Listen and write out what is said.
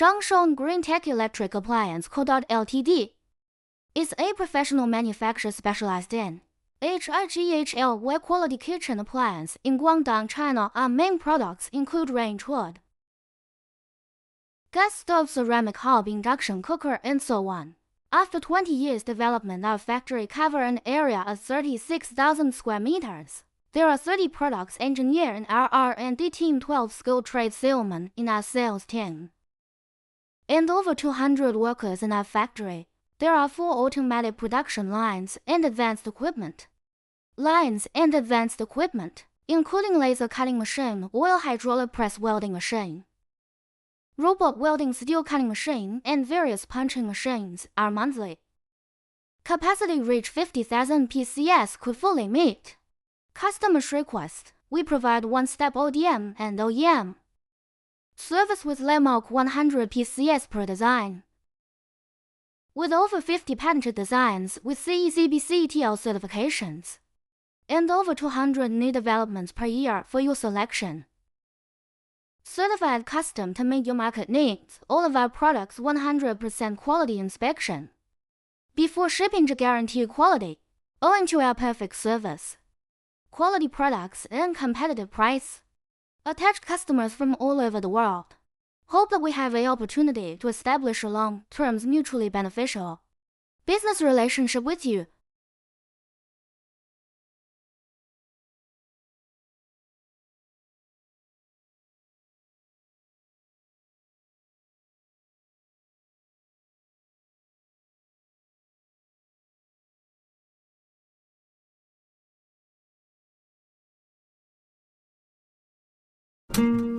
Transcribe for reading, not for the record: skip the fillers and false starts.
Zhangsheng Green Tech Electric Appliance Co. Ltd. is a professional manufacturer specialized in HIGHL quality kitchen appliance in Guangdong, China. Our main products include range hood, gas stove, ceramic hob, induction cooker, and so on. After 20 years development, our factory covers an area of 36,000 square meters. There are 30 products engineered in our R&D team, 12 skilled trade salesmen in our sales team, and over 200 workers in our factory. There are 4 automatic production lines and advanced equipment. Including laser cutting machine, oil hydraulic press welding machine, robot welding, steel cutting machine, and various punching machines. Our monthly capacity reach 50,000 PCS could fully meet customers' request. We provide one-step ODM and OEM service with landmark 100 PCS per design, with over 50 patented designs with CECB/CETL certifications, and over 200 new developments per year for your selection. Certified custom to meet your market needs. All of our products 100% quality inspection before shipping to guarantee quality. Owing to our perfect service, quality products, and competitive price, attach customers from all over the world. Hope that we have an opportunity to establish a long-term mutually beneficial business relationship with you. Thank you.